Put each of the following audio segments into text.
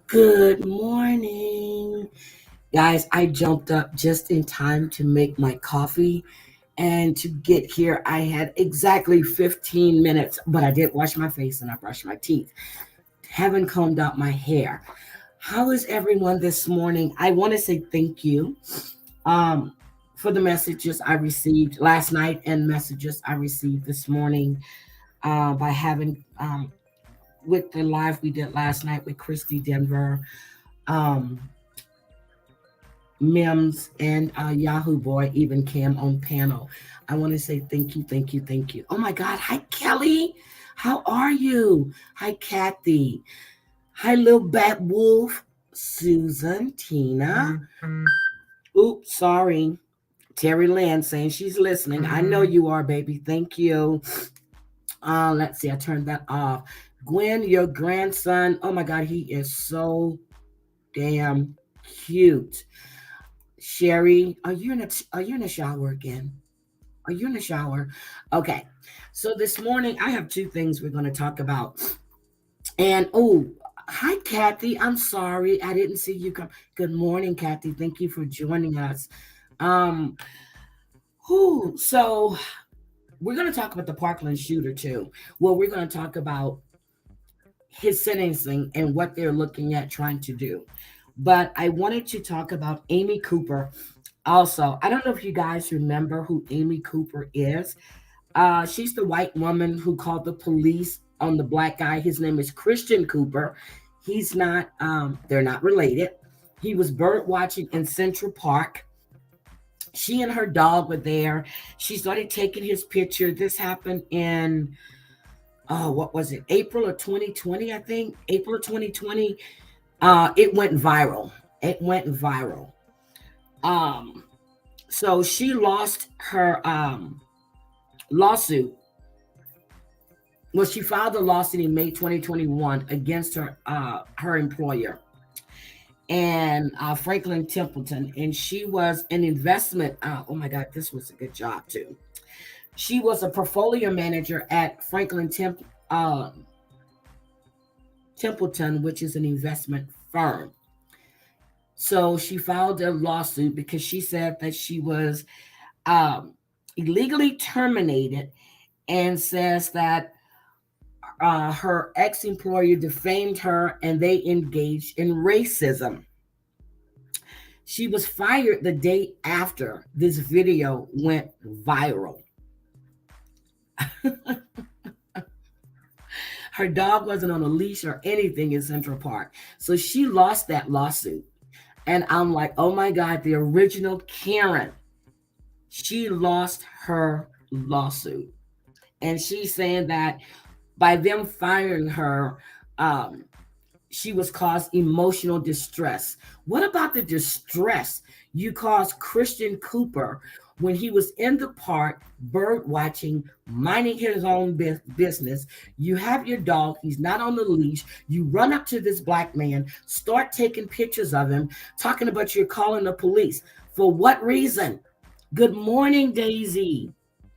Good morning. Guys, I jumped up just in time to make my coffee. And to get here, I had exactly 15 minutes, but I did wash my face and I brushed my teeth. Haven't combed out my hair. How is everyone this morning? I want to say thank you um, for the messages I received last night and messages I received this morning by having with the live we did last night with Christy Denver. Um, Mims and Yahoo Boy even came on panel. I want to say thank you, thank you, thank you. Oh my God. Hi, Kelly. How are you? Hi, Kathy. Hi, Lil Bat Wolf. Susan, Tina. Oops, sorry. Terry Lynn saying she's listening. I know you are, baby. Thank you. Let's see. I turned that off. Gwen, your grandson. Oh my God, he is so damn cute. Sherry, are you in a shower again? Are you in the shower? Okay. So this morning I have two things we're going to talk about. And hi Kathy. I'm sorry I didn't see you come. Good morning, Kathy. Thank you for joining us. Um, so we're going to talk about the Parkland shooter too. Well, we're going to talk about his sentencing and what they're looking at trying to do. But I wanted to talk about Amy Cooper. Also, I don't know if you guys remember who Amy Cooper is. She's the white woman who called the police on the black guy. His name is Christian Cooper. He's not, they're not related. He was bird watching in Central Park. She and her dog were there. She started taking his picture. This happened in, what was it? April of 2020, I think. April of 2020. It went viral. It went viral. Um, so she lost her lawsuit. Well, she filed a lawsuit in May 2021 against her employer and Franklin Templeton, and she was an investment. Oh my God, this was a good job too. She was a portfolio manager at Templeton, which is an investment firm. So she filed a lawsuit because she said that she was um, illegally terminated and says that her ex employer defamed her and they engaged in racism. She was fired the day after this video went viral. Her dog wasn't on a leash or anything in Central Park. So she lost that lawsuit. And I'm like, oh my God, the original Karen, she lost her lawsuit. And she's saying that by them firing her, um, she was caused emotional distress. What about the distress you caused Christian Cooper when he was in the park, bird watching, minding his own business? You have your dog, he's not on the leash. You run up to this black man, start taking pictures of him, talking about you're calling the police. For what reason? Good morning, Daisy.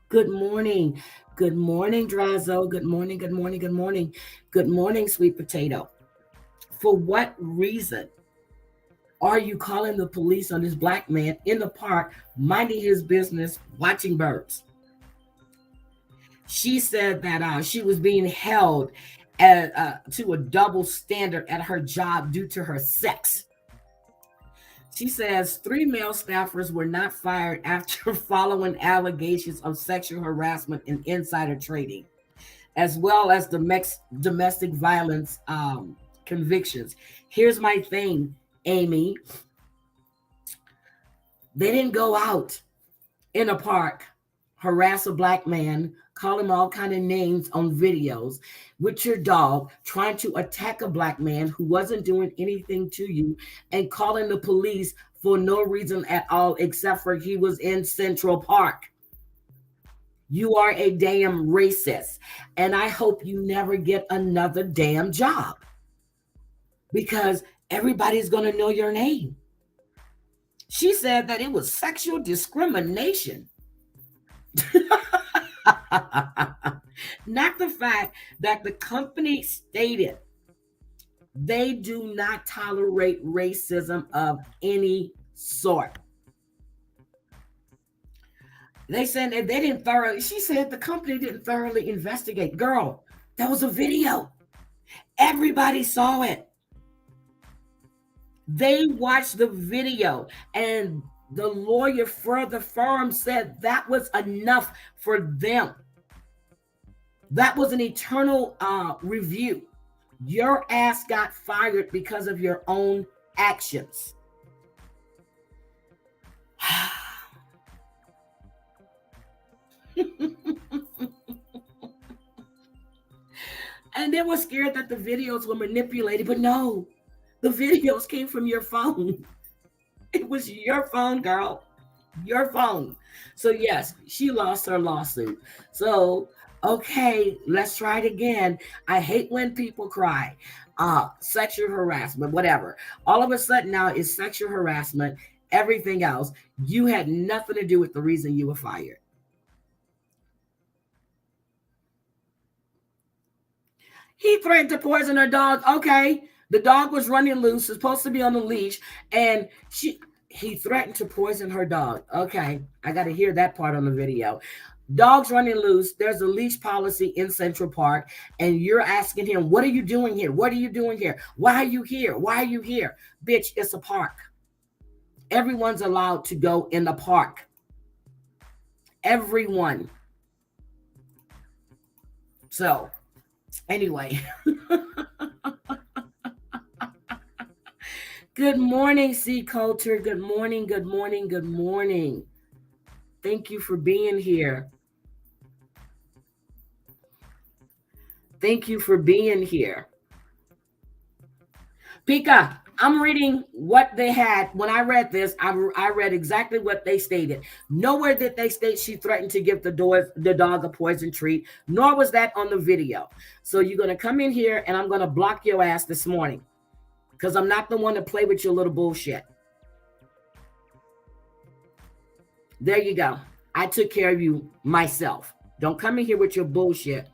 Good morning. Good morning, Drazo. Good morning, good morning, good morning. Good morning, sweet potato. For what reason are you calling the police on this black man in the park, minding his business, watching birds? She said that she was being held to a double standard at her job due to her sex. She says three male staffers were not fired after following allegations of sexual harassment and insider trading, as well as domestic violence convictions. Here's my thing, Amy. They didn't go out in a park, harass a black man, call him all kind of names on videos with your dog, trying to attack a black man who wasn't doing anything to you, and calling the police for no reason at all except for he was in Central Park. You are a damn racist. And I hope you never get another damn job because everybody's going to know your name. She said that it was sexual discrimination. Not the fact that the company stated They do not tolerate racism of any sort. They said that they didn't thoroughly, she said the company didn't thoroughly investigate. Girl, that was a video. Everybody saw it. They watched the video, and the lawyer for the firm said that was enough for them. That was an eternal review. Your ass got fired because of your own actions. And they were scared that the videos were manipulated, but no, the videos came from your phone. It was your phone, girl. Your phone. So, yes, she lost her lawsuit. So, okay, let's try it again. I hate when people cry. Sexual harassment, whatever. All of a sudden now it's sexual harassment, everything else. You had nothing to do with the reason you were fired. He threatened to poison her dog. Okay. The dog was running loose, supposed to be on the leash, and he threatened to poison her dog. Okay. I got to hear that part on the video. Dogs running loose. There's a leash policy in Central Park, and you're asking him, what are you doing here? What are you doing here? Why are you here? Why are you here? Bitch, it's a park. Everyone's allowed to go in the park. Everyone. So, anyway. Good morning, C Culture. Good morning, good morning, good morning. Thank you for being here. Thank you for being here. Pika, I'm reading what they had. When I read this, I read exactly what they stated. Nowhere did they state she threatened to give the dog a poison treat, nor was that on the video. So you're going to come in here and I'm going to block your ass this morning because I'm not the one to play with your little bullshit. There you go. I took care of you myself. Don't come in here with your bullshit.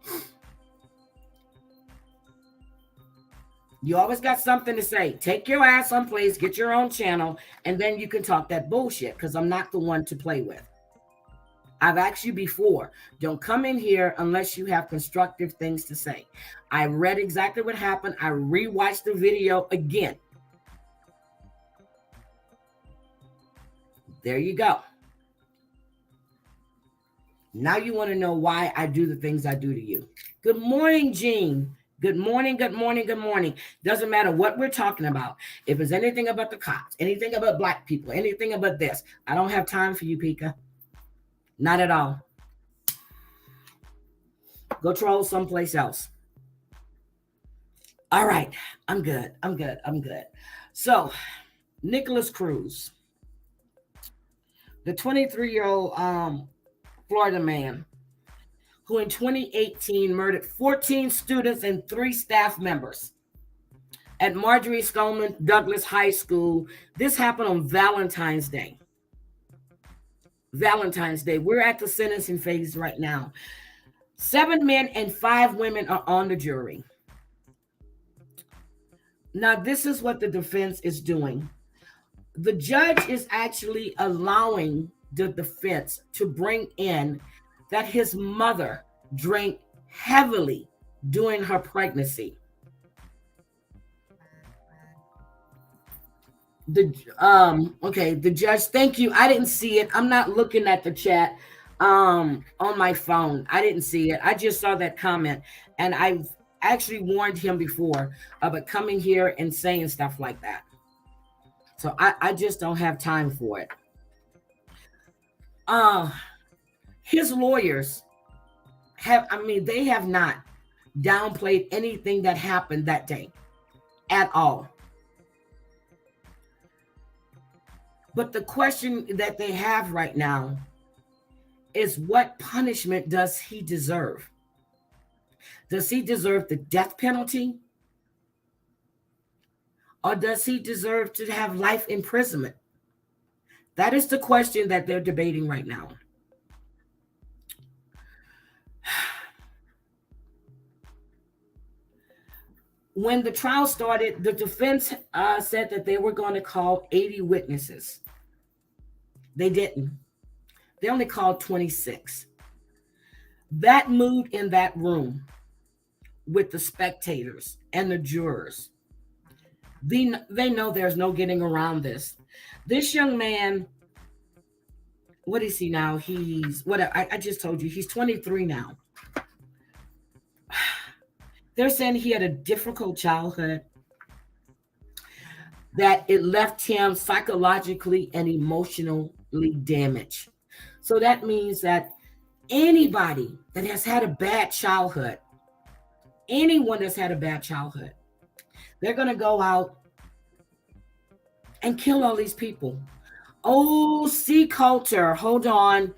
You always got something to say. Take your ass someplace, get your own channel, and then you can talk that bullshit because I'm not the one to play with. I've asked you before, don't come in here unless you have constructive things to say. I read exactly what happened. I rewatched the video again. There you go. Now you want to know why I do the things I do to you. Good morning, Jean. Good morning, good morning, good morning. Doesn't matter what we're talking about. If it's anything about the cops, anything about black people, anything about this, I don't have time for you, Pika. Not at all. Go troll someplace else. All right. I'm good. I'm good. I'm good. So, Nikolas Cruz, the 23-year-old Florida man who in 2018 murdered 14 students and 3 staff members at Marjory Stoneman Douglas High School. This happened on Valentine's Day. Valentine's Day. We're at the sentencing phase right now. 7 men and 5 women are on the jury. Now, this is what the defense is doing. The judge is actually allowing the defense to bring in that his mother drank heavily during her pregnancy. The judge, thank you. I didn't see it. I'm not looking at the chat on my phone. I didn't see it. I just saw that comment, and I've actually warned him before about coming here and saying stuff like that. So I just don't have time for it. His lawyers they have not downplayed anything that happened that day at all. But the question that they have right now is, what punishment does he deserve? Does he deserve the death penalty? Or does he deserve to have life imprisonment? That is the question that they're debating right now. When the trial started, the defense said that they were going to call 80 witnesses. They didn't. They only called 26. That mood in that room with the spectators and the jurors, they know there's no getting around this. This young man, what is he now? He's what I just told you, he's 23 now. They're saying he had a difficult childhood, that it left him psychologically and emotionally damaged. So that means that anybody that has had a bad childhood, anyone that's had a bad childhood, they're going to go out and kill all these people. Oh, C Culture, hold on.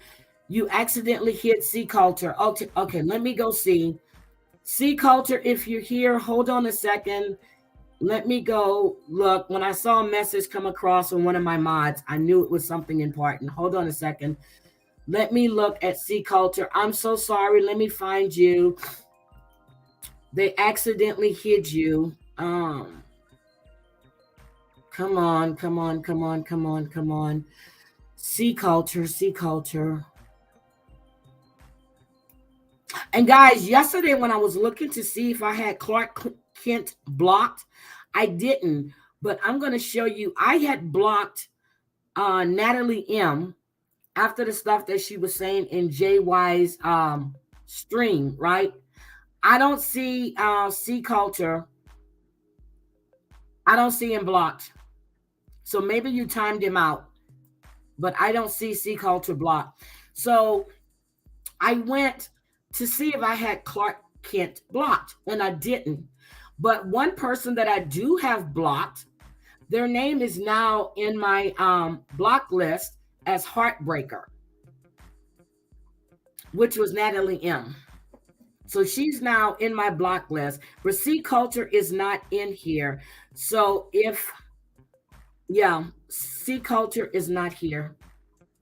You accidentally hit C Culture. Okay, okay, let me go see. C Culture, if you're here, hold on a second. Let me go look. When I saw a message come across from one of my mods, I knew it was something important. Hold on a second. Let me look at C Culture. I'm so sorry. Let me find you. They accidentally hid you. Come on, come on, come on, come on, come on. C Culture, C Culture. And guys, yesterday when I was looking to see if I had Clark Kent blocked, I didn't. But I'm going to show you. I had blocked Natalie M after the stuff that she was saying in JY's stream, right? I don't see C Culture. I don't see him blocked. So maybe you timed him out, but I don't see C Culture blocked. So I went to see if I had Clark Kent blocked, and I didn't. But one person that I do have blocked, their name is now in my block list as Heartbreaker, which was Natalie M. So she's now in my block list, but C Culture is not in here. So C Culture is not here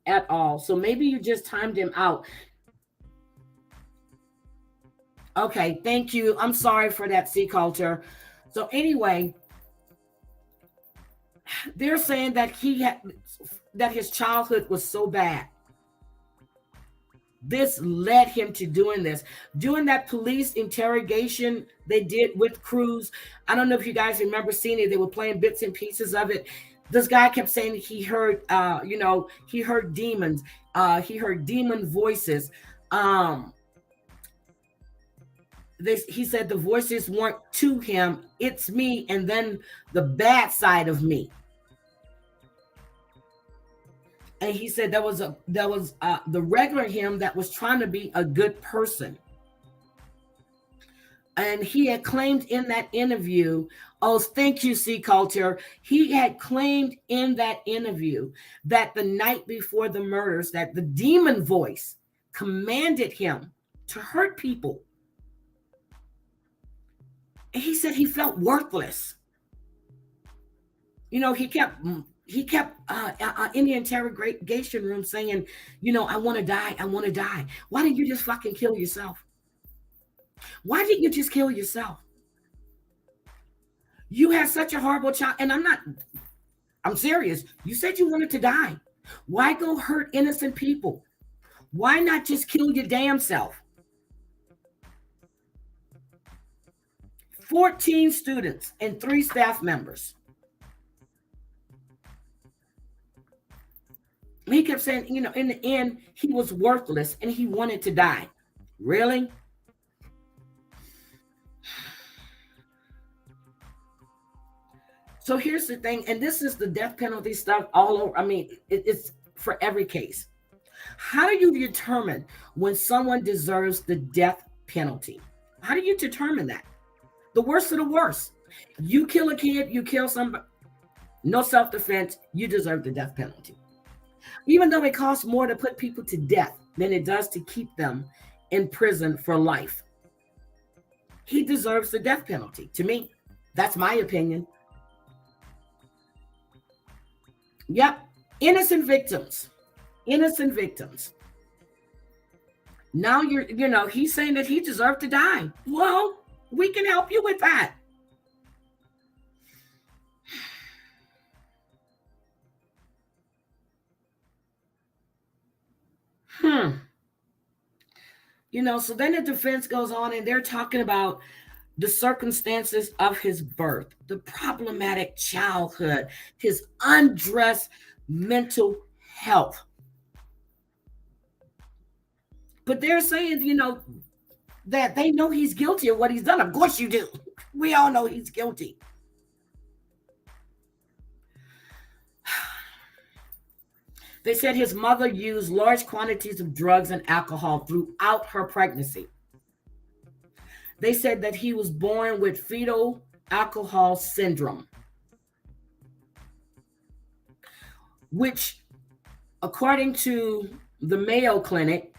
at all. So maybe you just timed him out. Okay, thank you. I'm sorry for that, C Culture. So anyway, they're saying that that his childhood was so bad. This led him to doing this. Doing that police interrogation they did with Cruz. I don't know if you guys remember seeing it. They were playing bits and pieces of it. This guy kept saying he heard, he heard demons. He heard demon voices. He said the voices weren't to him. It's me, and then the bad side of me. And he said there was the regular him that was trying to be a good person. And he had claimed in that interview, oh, thank you, C Culture. He had claimed in that interview that the night before the murders, that the demon voice commanded him to hurt people. And he said he felt worthless. You know, he kept in the interrogation room saying, I want to die. I want to die. Why didn't you just fucking kill yourself? Why didn't you just kill yourself? You had such a horrible child. And I'm serious. You said you wanted to die. Why go hurt innocent people? Why not just kill your damn self? 14 students and 3 staff members. He kept saying, in the end, he was worthless and he wanted to die. Really? So here's the thing, and this is the death penalty stuff all over. I mean, it's for every case. How do you determine when someone deserves the death penalty? How do you determine that? The worst of the worst. You kill a kid, you kill somebody, no self-defense, you deserve the death penalty. Even though it costs more to put people to death than it does to keep them in prison for life. He deserves the death penalty. To me, that's my opinion. Yep. Innocent victims. Innocent victims. Now he's saying that he deserved to die. Well, we can help you with that. So then the defense goes on and they're talking about the circumstances of his birth, the problematic childhood, his undressed mental health. But they're saying, that they know he's guilty of what he's done. Of course you do. We all know he's guilty. They said his mother used large quantities of drugs and alcohol throughout her pregnancy. They said that he was born with fetal alcohol syndrome, which, according to the Mayo Clinic,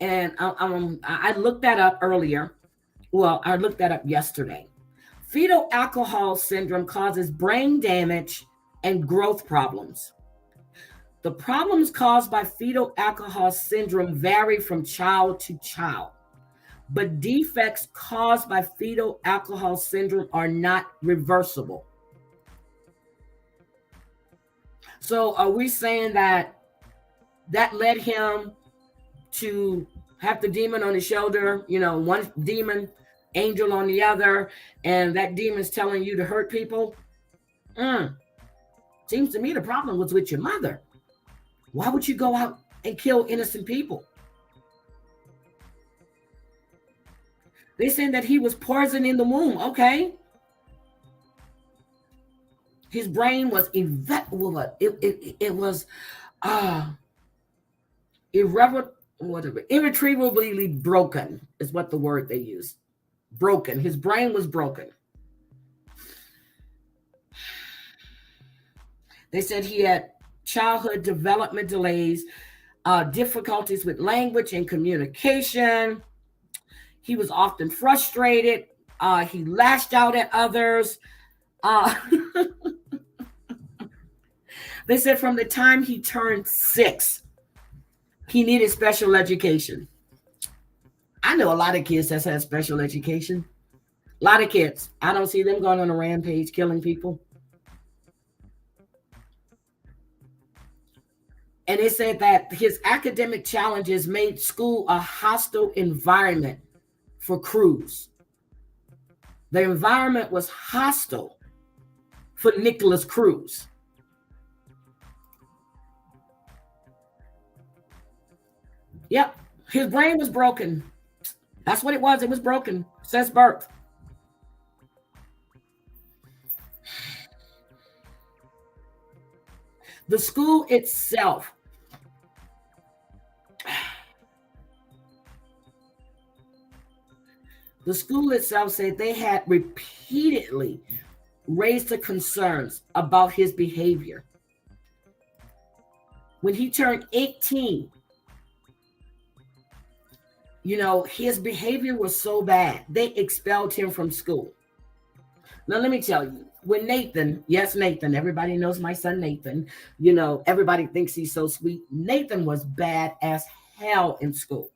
and I looked that up earlier. Well, I looked that up yesterday. Fetal alcohol syndrome causes brain damage and growth problems. The problems caused by fetal alcohol syndrome vary from child to child, but defects caused by fetal alcohol syndrome are not reversible. So are we saying that led him to have the demon on his shoulder, one demon angel on the other, and that demon's telling you to hurt people? Seems to me the problem was with your mother. Why would you go out and kill innocent people? They said that he was poisoned in the womb. Okay. His brain was irretrievably broken is what the word they used. Broken. His brain was broken. They said he had childhood development delays, difficulties with language and communication. He was often frustrated. He lashed out at others. They said from the time he turned 6, he needed special education. I know a lot of kids that had special education. A lot of kids. I don't see them going on a rampage, killing people. And it said that his academic challenges made school a hostile environment for Cruz. The environment was hostile for Nikolas Cruz. Yep, his brain was broken. That's what it was. It was broken since birth. The school itself said they had repeatedly raised the concerns about his behavior. When he turned 18, his behavior was so bad, they expelled him from school. Now, let me tell you, when Nathan, everybody knows my son Nathan, everybody thinks he's so sweet. Nathan was bad as hell in school.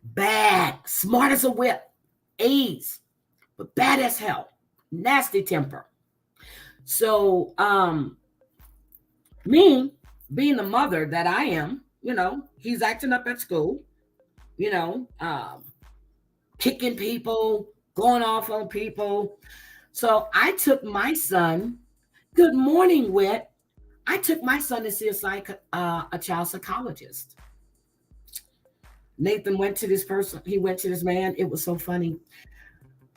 Bad, smart as a whip, A's, but bad as hell, nasty temper. So, me being the mother that I am, he's acting up at school, kicking people, going off on people. So I took my son, good morning, Wit. I took my son to see a child psychologist. Nathan went to this person. He went to this man. It was so funny.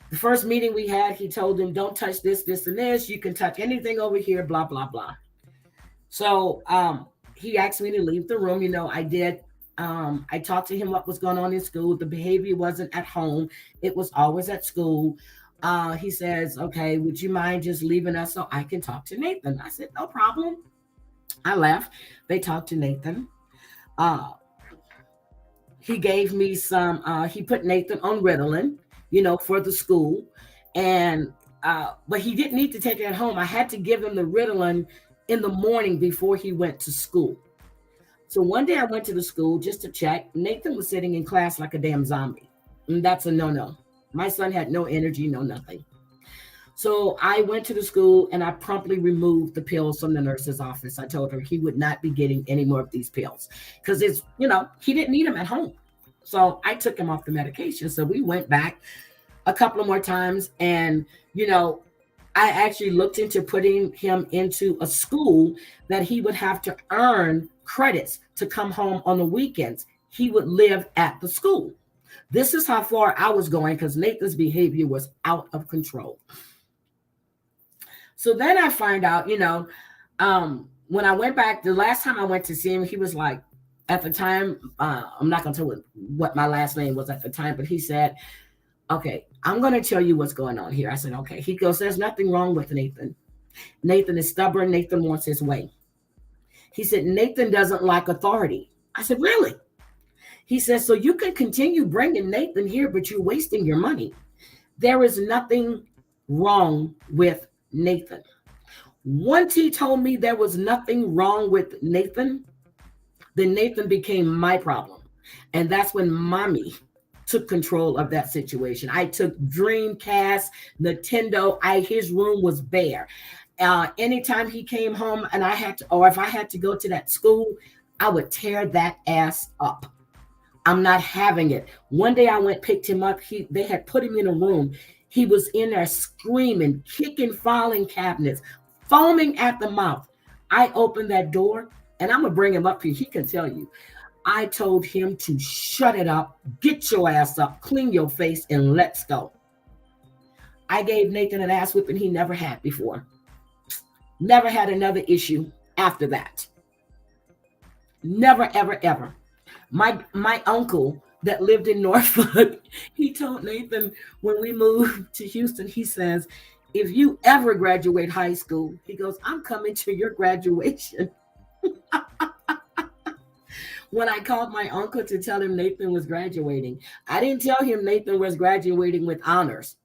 The first meeting we had, he told him, don't touch this, this, and this. You can touch anything over here, blah, blah, blah. So he asked me to leave the room. I did. I talked to him what was going on in school. The behavior wasn't at home. It was always at school. He says, okay, would you mind just leaving us so I can talk to Nathan? I said, no problem. I left. They talked to Nathan. He gave me some, he put Nathan on Ritalin, for the school. And, but he didn't need to take it at home. I had to give him the Ritalin in the morning before he went to school. So one day I went to the school just to check. Nathan was sitting in class like a damn zombie. And that's a no-no. My son had no energy, no nothing. So I went to the school and I promptly removed the pills from the nurse's office. I told her he would not be getting any more of these pills because he didn't need them at home. So I took him off the medication. So we went back a couple of more times, and you know, I actually looked into putting him into a school that he would have to earn credits to come home on the weekends. He would live at the school. This is how far I was going because Nathan's behavior was out of control. So then I find out, when I went back, the last time I went to see him, he was like, at the time, I'm not going to tell what my last name was at the time, but he said, okay, I'm going to tell you what's going on here. I said, okay. He goes, there's nothing wrong with Nathan. Nathan is stubborn. Nathan wants his way. He said, Nathan doesn't like authority. I said, really? He says, so you can continue bringing Nathan here, but you're wasting your money. There is nothing wrong with Nathan. Once he told me there was nothing wrong with Nathan, then Nathan became my problem. And that's when mommy took control of that situation. I took Dreamcast, Nintendo. His room was bare. Anytime he came home and or if I had to go to that school, I would tear that ass up. I'm not having it. One day I went, picked him up. They had put him in a room. He was in there screaming, kicking filing cabinets, foaming at the mouth. I opened that door, and I'm going to bring him up here. He can tell you. I told him to shut it up, get your ass up, clean your face, and let's go. I gave Nathan an ass whipping he never had before. Never had another issue after that. Never, ever, ever. My uncle that lived in Norfolk, he told Nathan when we moved to Houston, he says, if you ever graduate high school, he goes, I'm coming to your graduation. When I called my uncle to tell him Nathan was graduating, I didn't tell him Nathan was graduating with honors.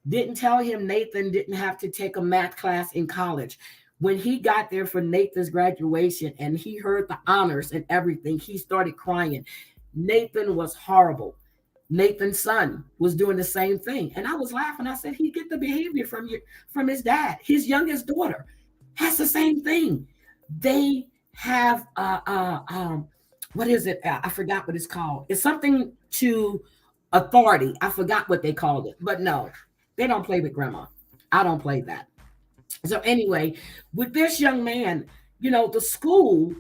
Didn't tell him Nathan didn't have to take a math class in college. When he got there for Nathan's graduation and he heard the honors and everything, he started crying. Nathan was horrible. Nathan's son was doing the same thing. And I was laughing. I said, he get the behavior from his dad. His youngest daughter has the same thing. They have, what is it? I forgot what it's called. It's something to authority. I forgot what they called it. But no, they don't play with grandma. I don't play that. So anyway, with this young man, the school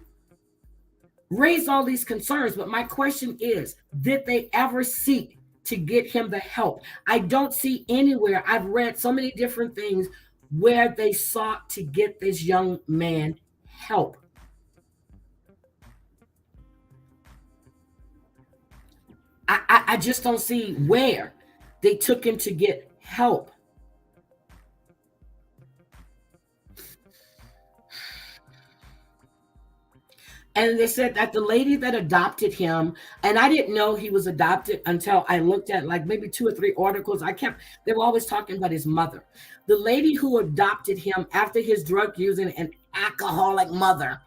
raised all these concerns. But my question is, did they ever seek to get him the help? I don't see anywhere. I've read so many different things where they sought to get this young man help. I just don't see where they took him to get help. And they said that the lady that adopted him, and I didn't know he was adopted until I looked at like maybe 2 or 3 articles. They were always talking about his mother. The lady who adopted him after his drug using and alcoholic mother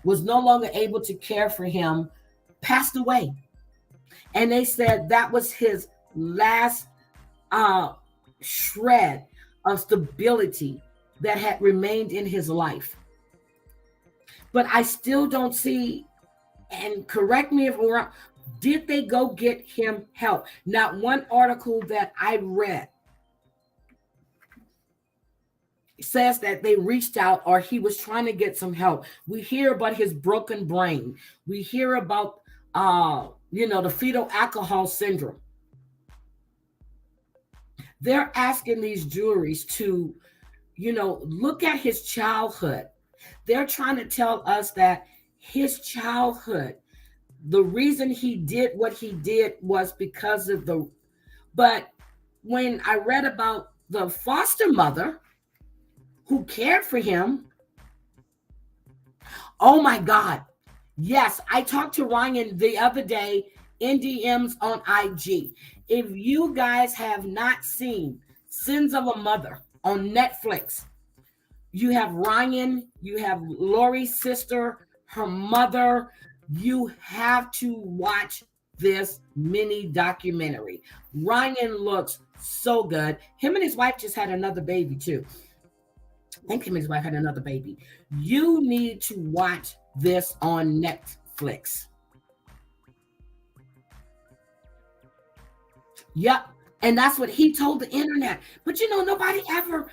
was no longer able to care for him, passed away. And they said that was his last shred of stability that had remained in his life. But I still don't see, and correct me if I'm wrong, did they go get him help? Not one article that I read says that they reached out or he was trying to get some help. We hear about his broken brain. We hear about, the fetal alcohol syndrome. They're asking these juries to, look at his childhood. They're trying to tell us that his childhood, the reason he did what he did was because of but when I read about the foster mother who cared for him, oh my God. Yes, I talked to Ryan the other day in DMs on IG. If you guys have not seen Sins of a Mother on Netflix, you have Ryan, you have Lori's sister, her mother. You have to watch this mini documentary. Ryan looks so good. Him and his wife just had another baby too. I think him and his wife had another baby. You need to watch this on Netflix. Yep. And that's what he told the internet. But nobody ever,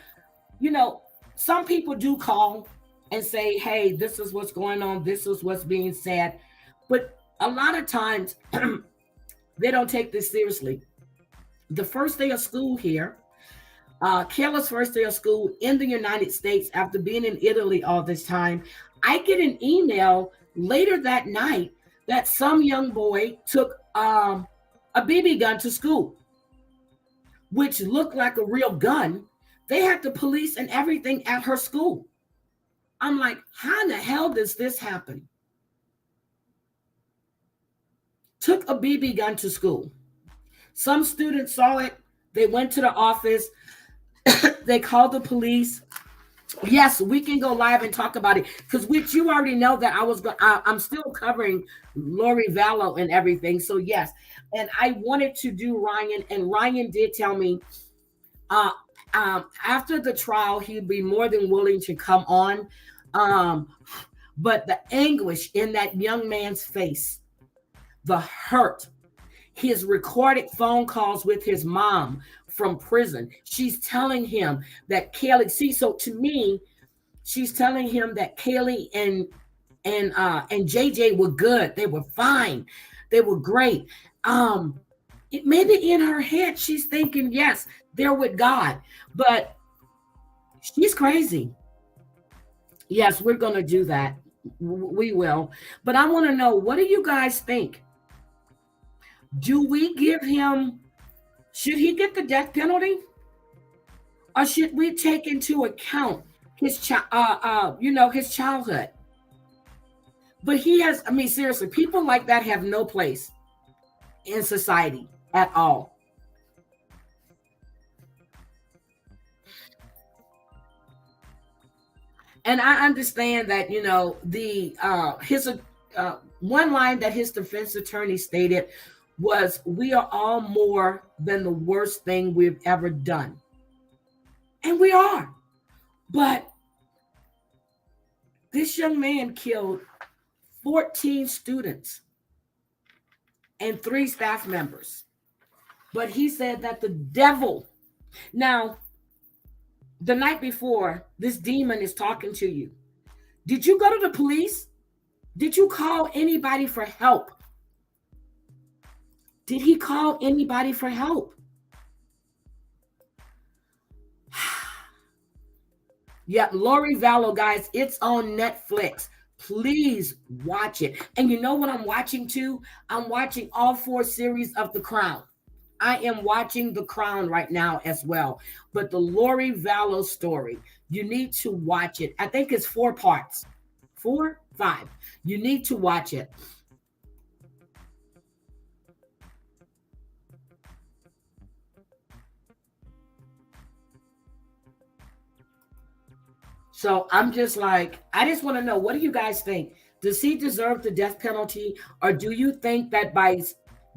you know, some people do call and say, hey, this is what's going on, this is what's being said. But a lot of times they don't take this seriously. The first day of school here, Kayla's first day of school in the United States after being in Italy all this time, I get an email later that night that some young boy took a BB gun to school, which looked like a real gun. They had the police and everything at her school. I'm like, how in the hell does this happen? Took a BB gun to school. Some students saw it. They went to the office. They called the police. Yes, we can go live and talk about it because which you already know that I'm still covering Lori Vallow and everything. So yes, and I wanted to do Ryan, and Ryan did tell me uh, after the trial he'd be more than willing to come on. Um, but the anguish in that young man's face, the hurt, his recorded phone calls with his mom from prison. She's telling him that Kaylee, see, so to me, she's telling him that Kaylee and JJ were good. They were fine. They were great. Maybe in her head she's thinking, yes, they're with God, but she's crazy. Yes, we're gonna do that. We will. But I want to know, what do you guys think? Do we give him, should he get the death penalty? Or should we take into account his his childhood? But he has, I mean, seriously, people like that have no place in society at all. And I understand that, the his one line that his defense attorney stated was, we are all more than the worst thing we've ever done. And we are. But this young man killed 14 students and 3 staff members. But he said that the devil, now, the night before, this demon is talking to you. Did you go to the police? Did you call anybody for help? Did he call anybody for help? Yeah, Lori Vallow, guys, it's on Netflix. Please watch it. And you know what I'm watching too? I'm watching all 4 series of The Crown. I am watching The Crown right now as well. But the Lori Vallow story, you need to watch it. I think it's 4 parts. 4, 5. You need to watch it. So I'm just like, I just want to know, what do you guys think? Does he deserve the death penalty? Or do you think that by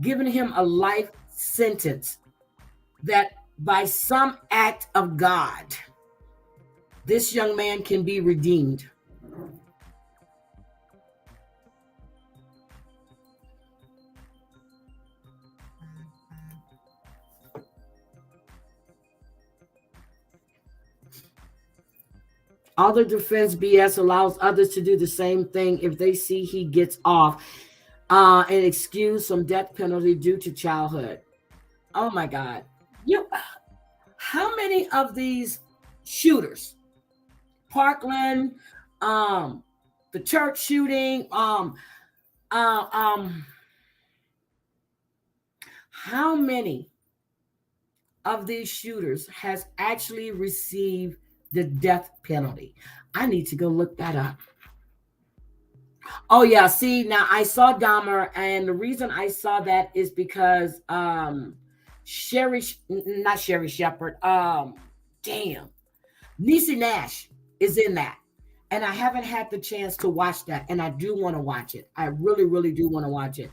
giving him a life sentence, that by some act of God, this young man can be redeemed? All the defense BS allows others to do the same thing if they see he gets off and excuse some death penalty due to childhood. Oh my God. You, how many of these shooters, Parkland, the church shooting, uh, um, how many of these shooters has actually received the death penalty? I need to go look that up. Oh yeah, see, now I saw Dahmer, and the reason I saw that is because Sherry, not Sherry Shepherd, damn, Niecy Nash is in that. And I haven't had the chance to watch that, and I do want to watch it. I really, really do want to watch it.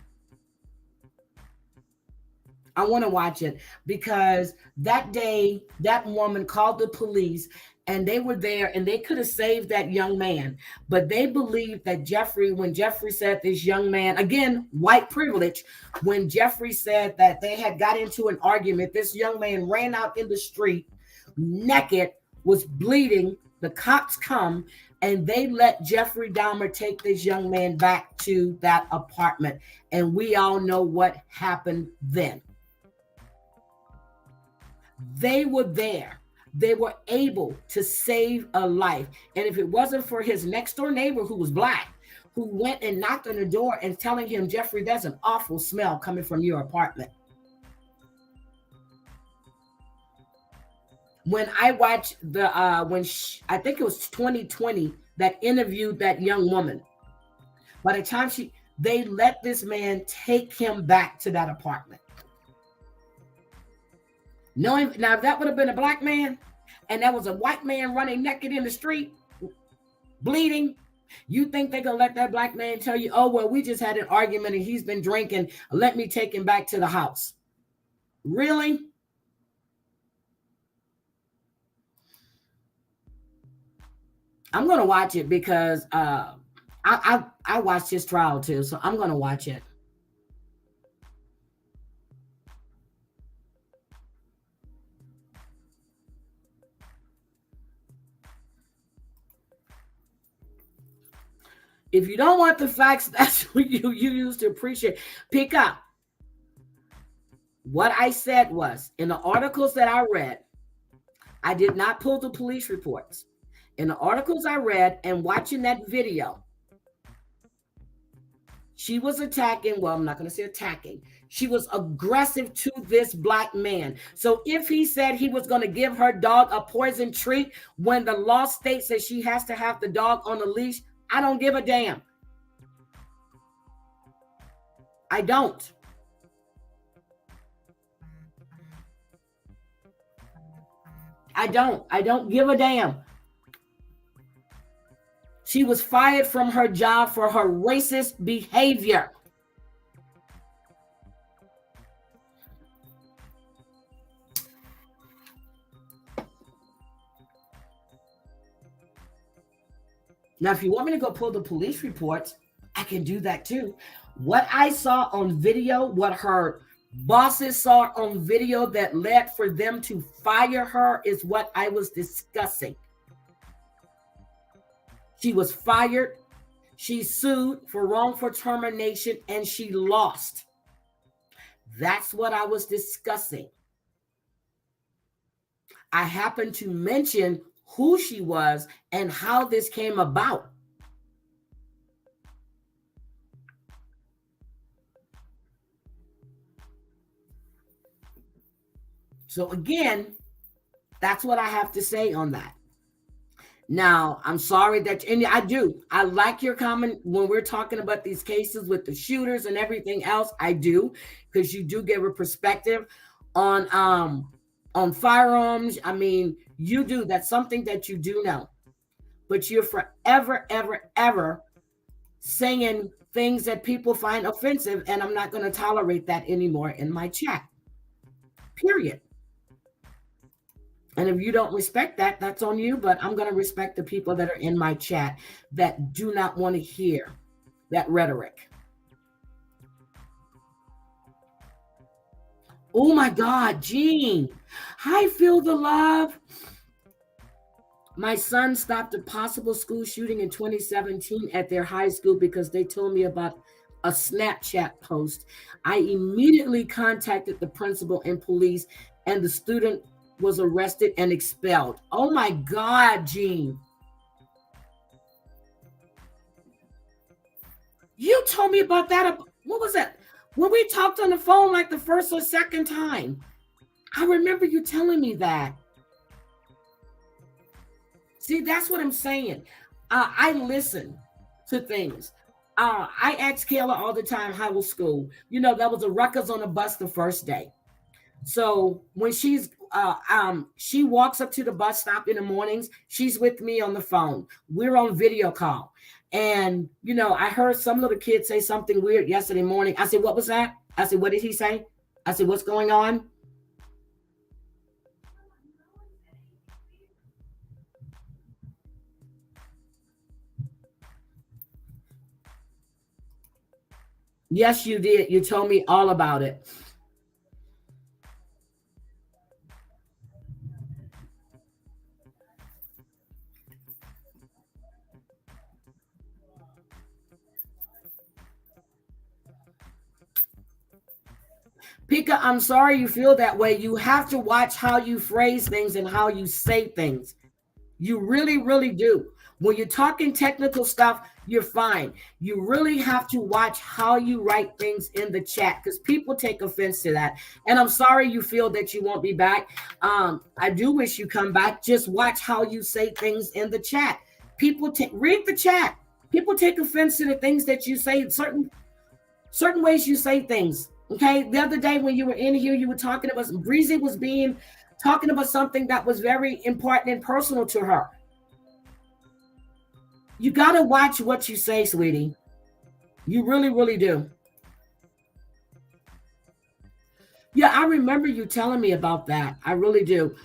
I want to watch it because that day, that woman called the police and they were there and they could have saved that young man. But they believed that Jeffrey, when Jeffrey said this young man, again, white privilege, when Jeffrey said that they had got into an argument, this young man ran out in the street naked, was bleeding. The cops come and they let Jeffrey Dahmer take this young man back to that apartment. And we all know what happened then. They were there. They were able to save a life. And if it wasn't for his next door neighbor who was black, who went and knocked on the door and telling him, Jeffrey, there's an awful smell coming from your apartment. When I watched I think it was 2020 that interviewed that young woman. By the time they let this man take him back to that apartment. Knowing now, if that would have been a black man and that was a white man running naked in the street, bleeding, you think they're going to let that black man tell you, oh, well, we just had an argument and he's been drinking. Let me take him back to the house. Really? I'm going to watch it because I watched his trial too, so I'm going to watch it. If you don't want the facts, that's what you use to appreciate. Pick up. What I said was, in the articles that I read, I did not pull the police reports. In the articles I read and watching that video, she was attacking, well, I'm not going to say attacking. She was aggressive to this black man. So if he said he was going to give her dog a poison treat when the law states that she has to have the dog on a leash, I don't give a damn. I don't. I don't give a damn. She was fired from her job for her racist behavior. Now, if you want me to go pull the police reports, I can do that too. What I saw on video, what her bosses saw on video that led for them to fire her is what I was discussing. She was fired. She sued for wrongful termination and she lost. That's what I was discussing. I happened to mention who she was and how this came about. So again, that's what I have to say on that. Now, I'm sorry that, and I like your comment when we're talking about these cases with the shooters and everything else. I do, because you do give a perspective on firearms. I mean, you do. That's something that you do know. But you're forever, ever, ever saying things that people find offensive, and I'm not going to tolerate that anymore in my chat. Period. And if you don't respect that, that's on you, but I'm going to respect the people that are in my chat that do not want to hear that rhetoric. Oh my God, Jean. Hi, Feel the Love. My son stopped a possible school shooting in 2017 at their high school because they told me about a Snapchat post. I immediately contacted the principal and police, and the student was arrested and expelled. Oh my God, Jean. You told me about that. What was that? When we talked on the phone like the first or second time. I remember you telling me that. See, that's what I'm saying. I listen to things. I ask Kayla all the time, how was school? You know, there was a ruckus on the bus the first day. So when she walks up to the bus stop in the mornings, she's with me on the phone. We're on video call. And, you know, I heard some little kid say something weird yesterday morning. I said, what was that? I said, what did he say? I said, what's going on? Yes, you did. You told me all about it. Pika, I'm sorry you feel that way. You have to watch how you phrase things and how you say things. You really, really do. When you're talking technical stuff, you're fine. You really have to watch how you write things in the chat because people take offense to that. And I'm sorry you feel that you won't be back. I do wish you come back. Just watch how you say things in the chat. People read the chat. People take offense to the things that you say. Certain ways you say things. Okay. The other day when you were in here, you were talking about Breezy was being talking about something that was very important and personal to her. You got to watch what you say, sweetie. You really, really do. Yeah, I remember you telling me about that. I really do.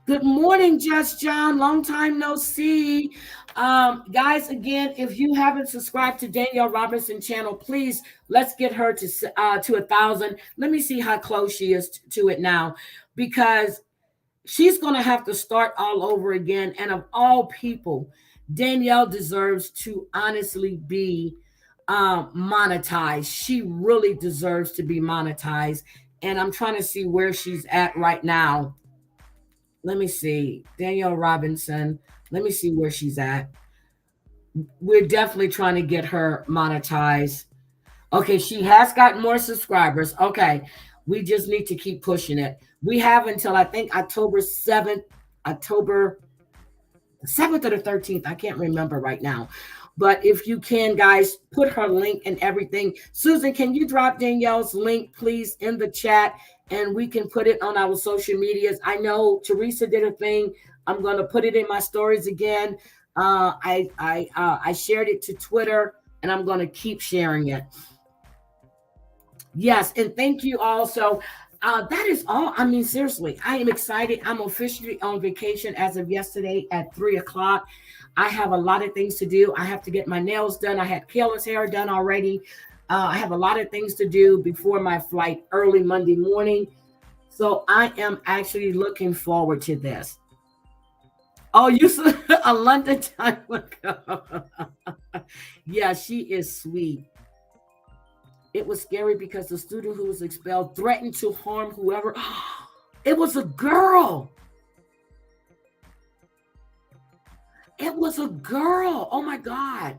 Good morning, Just John. Long time no see. Guys, again, if you haven't subscribed to Danielle Robinson channel, please let's get her to 1,000. Let me see how close she is to it now, because she's going to have to start all over again. And of all people, Danielle deserves to honestly be monetized. She really deserves to be monetized. And I'm trying to see where she's at right now. Let me see. Danielle Robinson. Let me see where she's at. We're definitely trying to get her monetized. Okay, she has got more subscribers. Okay, we just need to keep pushing it. We have until I think October 7th, October 7th or the 13th. I can't remember right now. But if you can, guys, put her link and everything. Susan, can you drop Danielle's link, please, in the chat? And we can put it on our social medias. I know Teresa did a thing. I'm going to put it in my stories again. I shared it to Twitter, and I'm going to keep sharing it. Yes, and thank you also. That is all. I mean, seriously, I am excited. I'm officially on vacation as of yesterday at 3 o'clock. I have a lot of things to do. I have to get my nails done. I had Kayla's hair done already. I have a lot of things to do before my flight early Monday morning. So I am actually looking forward to this. Oh, you said a London time ago. Yeah, she is sweet. It was scary because the student who was expelled threatened to harm whoever. It was a girl. It was a girl. Oh my God.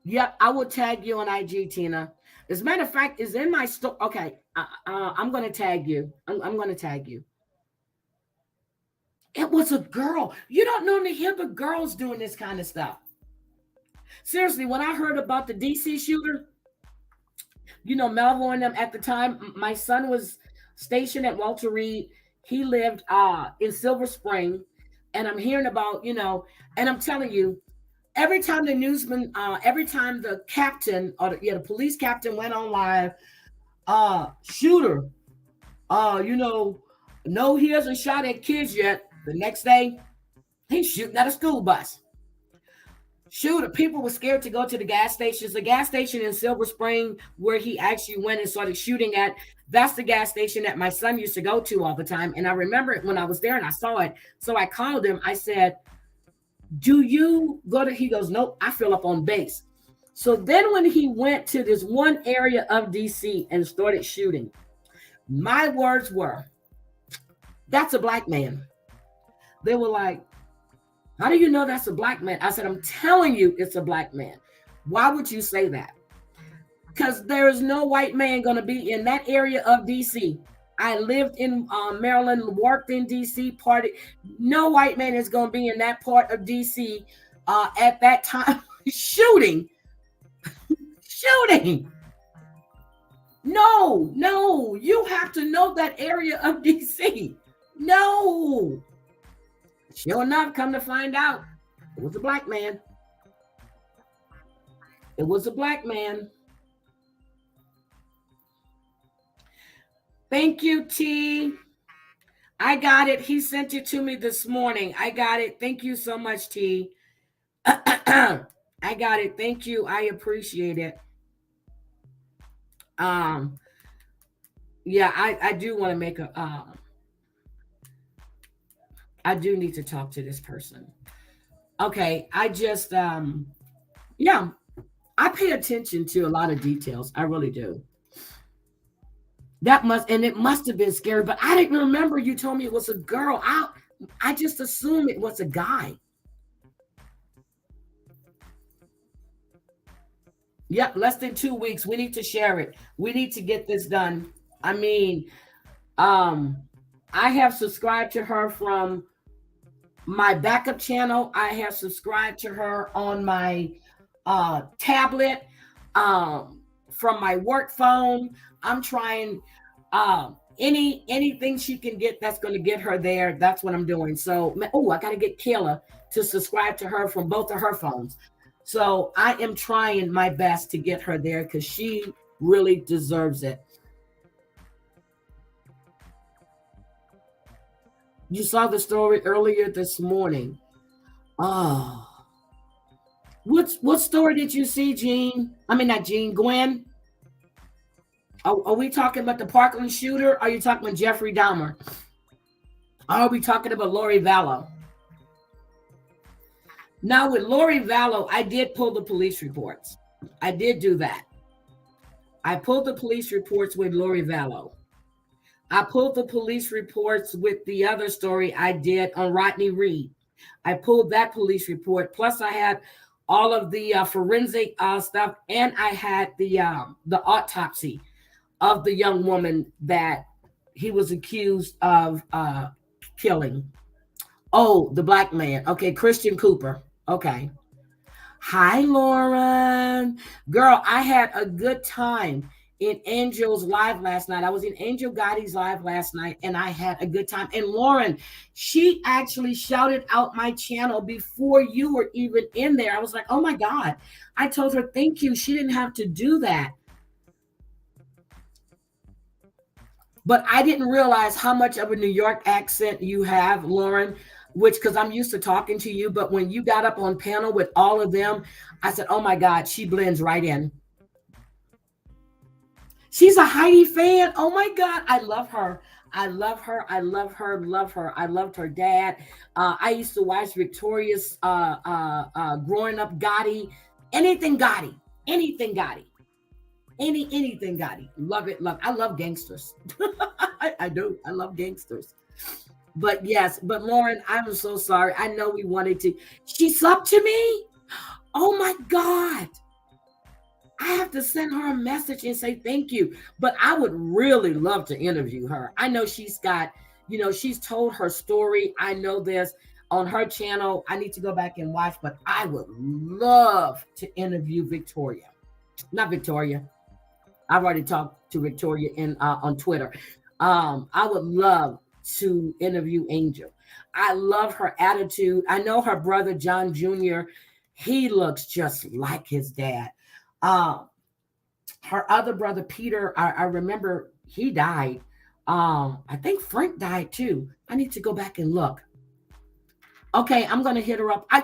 Yep, I will tag you on IG, Tina. As a matter of fact, is in my store. Okay, I'm going to tag you. I'm going to tag you. It was a girl. You don't normally hear the girls doing this kind of stuff. Seriously, when I heard about the DC shooter, Melville and them at the time, my son was stationed at Walter Reed. He lived in Silver Spring. And I'm hearing about, and I'm telling you, every time the newsman, every time the captain or the police captain went on live, shooter, no, he hasn't shot at kids yet. The next day, he's shooting at a school bus. Shooter, people were scared to go to the gas stations. The gas station in Silver Spring, where he actually went and started shooting at, that's the gas station that my son used to go to all the time. And I remember it when I was there and I saw it. So I called him. I said, do you go to, he goes, nope, I fill up on base. So then when he went to this one area of DC and started shooting, my words were, that's a black man. They were like, how do you know that's a black man? I said, I'm telling you it's a black man. Why would you say that? Because there is no white man going to be in that area of DC. I lived in Maryland, worked in DC, party. No white man is going to be in that part of DC at that time shooting. Shooting. No, you have to know that area of DC. No. Sure enough, come to find out, It was a black man. It was a black man. Thank you, T. I got it. He sent it to me this morning. I got it. Thank you so much, T. I got it. Thank you. I appreciate it. Um, yeah, I do want to make a I do need to talk to this person. Okay, I just yeah, I pay attention to a lot of details. I really do. That must and it must have been scary, but I didn't remember you told me it was a girl. I just assumed it was a guy. Yep, less than 2 weeks. We need to share it. We need to get this done. I mean, um, I have subscribed to her from my backup channel. I have subscribed to her on my tablet, from my work phone. I'm trying anything she can get that's going to get her there. That's what I'm doing. So, oh, I got to get Kayla to subscribe to her from both of her phones. So I am trying my best to get her there because she really deserves it. You saw the story earlier this morning. Oh, what story did you see, Jean? I mean, not Jean, Gwen. Are we talking about the Parkland shooter? Or are you talking about Jeffrey Dahmer? Or are we talking about Lori Vallow? Now, with Lori Vallow, I did pull the police reports. I did do that. I pulled the police reports with Lori Vallow. I pulled the police reports with the other story I did on Rodney Reed. I pulled that police report. Plus, I had all of the forensic stuff, and I had the autopsy of the young woman that he was accused of killing. Oh, the black man. Okay, Christian Cooper. Okay. Hi, Lauren. Girl, I had a good time in Angel's live last night. I was in Angel Gotti's live last night and I had a good time. And Lauren, she actually shouted out my channel before you were even in there. I was like, oh my God. I told her, thank you. She didn't have to do that. But I didn't realize how much of a New York accent you have, Lauren, which because I'm used to talking to you. But when you got up on panel with all of them, I said, oh my God, she blends right in. She's a Heidi fan. Oh my God, I love her. I love her. I love her. Love her. I loved her dad. I used to watch Victoria's growing up Gotti. Anything Gotti. Anything Gotti. Anything Gotti. Love it. Love. I love gangsters. I do. I love gangsters. But yes, but Lauren, I'm so sorry. I know we wanted to. She subbed to me. Oh my God. I have to send her a message and say thank you. But I would really love to interview her. I know she's got, she's told her story. I know this on her channel. I need to go back and watch, but I would love to interview Victoria. Not Victoria. I've already talked to Victoria on Twitter. I would love to interview Angel. I love her attitude. I know her brother, John Jr., he looks just like his dad. Her other brother, Peter, I remember he died. I think Frank died too. I need to go back and look. Okay, I'm going to hit her up. I'm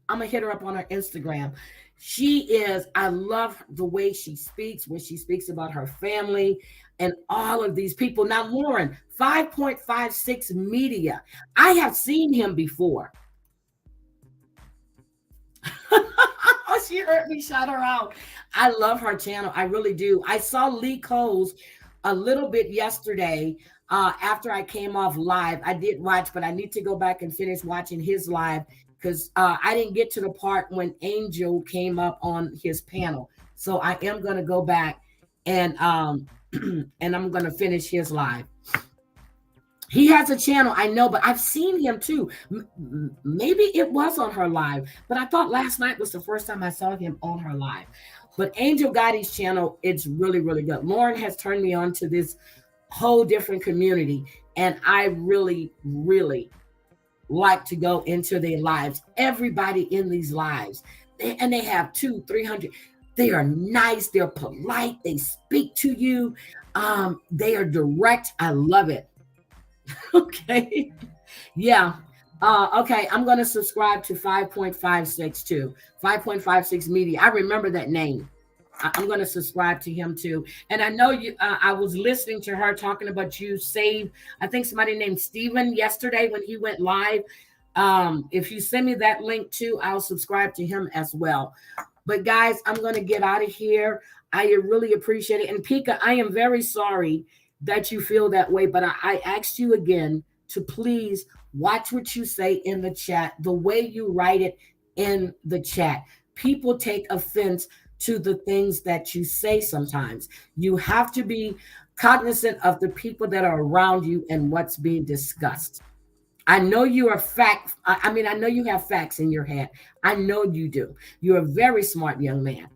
going to hit her up on her Instagram. I love the way she speaks, when she speaks about her family and all of these people. Now, Lauren, 5.56 Media. I have seen him before. Oh, she heard me shout her out. I love her channel. I really do. I saw Lee Coles a little bit yesterday after I came off live. I did watch, but I need to go back and finish watching his live because I didn't get to the part when Angel came up on his panel. So I am going to go back and and I'm going to finish his live. He has a channel, I know, but I've seen him too. Maybe it was on her live, but I thought last night was the first time I saw him on her live. But Angel Gotti's channel, it's really, really good. Lauren has turned me on to this whole different community, and I really, really like to go into their lives. Everybody in these lives, and they have 200, 300. They are nice. They're polite. They speak to you. They are direct. I love it. Okay. Yeah. Okay, I'm going to subscribe to 5.56 too. 5.56 Media. I remember that name. I'm going to subscribe to him too. And I know you, I was listening to her talking about you save, I think somebody named Steven yesterday when he went live. If you send me that link too, I'll subscribe to him as well. But guys, I'm going to get out of here. I really appreciate it. And Pika, I am very sorry that you feel that way, but I asked you again to please watch what you say in the chat, the way you write it in the chat. People take offense to the things that you say sometimes. You have to be cognizant of the people that are around you and what's being discussed. I know you are fact. I mean, I know you have facts in your head. I know you do. You're a very smart young man.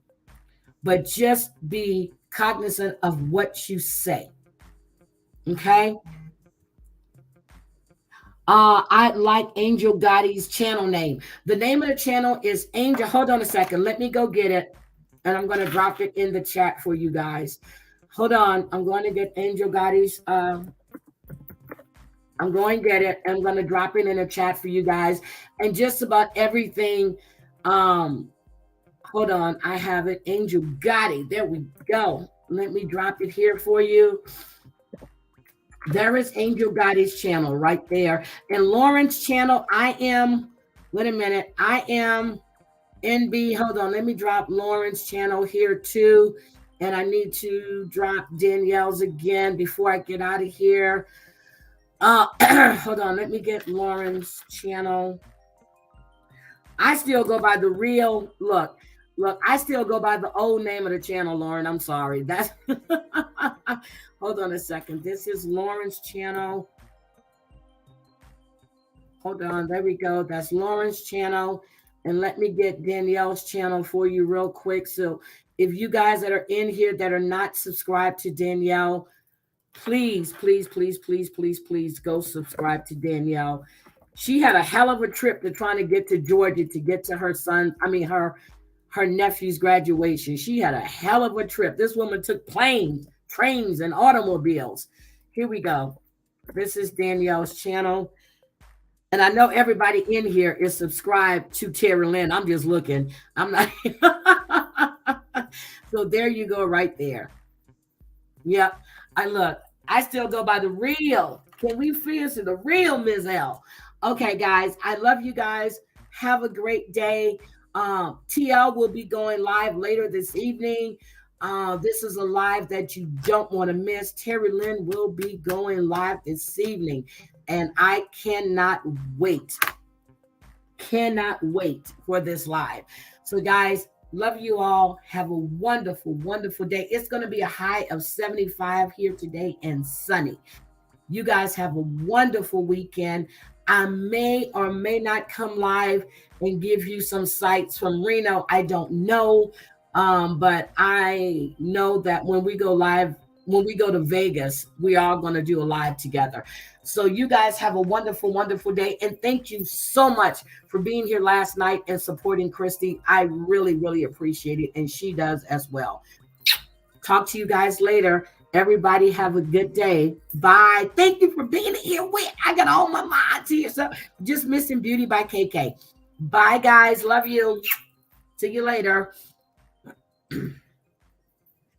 But just be cognizant of what you say. Okay? I like Angel Gotti's channel name. The name of the channel is Angel. Hold on a second. Let me go get it. And I'm going to drop it in the chat for you guys. Hold on. I'm going to get Angel Gotti's. I'm going to get it. I'm going to drop it in the chat for you guys. And just about everything. Hold on. I have it. Angel Gotti. There we go. Let me drop it here for you. There is Angel Gotti's channel right there. And Lauren's channel, I am, wait a minute, I am NB. Hold on, let me drop Lauren's channel here too. And I need to drop Danielle's again before I get out of here. Hold on, let me get Lauren's channel. I still go by the real, look, I still go by the old name of the channel, Lauren. I'm sorry. That's hold on a second. This is Lauren's channel. Hold on. There we go. That's Lauren's channel. And let me get Danielle's channel for you real quick. So if you guys that are in here that are not subscribed to Danielle, please, please, please, please, please, please go subscribe to Danielle. She had a hell of a trip to trying to get to Georgia to get to her son. I mean, her nephew's graduation. She had a hell of a trip. This woman took planes, trains, and automobiles. Here we go. This is Danielle's channel. And I know everybody in here is subscribed to Terry Lynn. I'm just looking. I'm not. So there you go right there. Yep. I still go by the real. Can we feel to the real Ms. L? Okay, guys. I love you guys. Have a great day. TL will be going live later this evening. This is a live that you don't want to miss. Terry Lynn will be going live this evening, and I cannot wait. Cannot wait for this live. So, guys, love you all. Have a wonderful, wonderful day. It's going to be a high of 75 here today and sunny. You guys have a wonderful weekend. I may or may not come live and give you some sights from Reno. I don't know. But I know that when we go live, when we go to Vegas, we are going to do a live together. So you guys have a wonderful, wonderful day. And thank you so much for being here last night and supporting Christy. I really, really appreciate it. And she does as well. Talk to you guys later. Everybody have a good day. Bye. Thank you for being here. I got all my minds here. So just missing Beauty by KK. Bye, guys. Love you. See you later.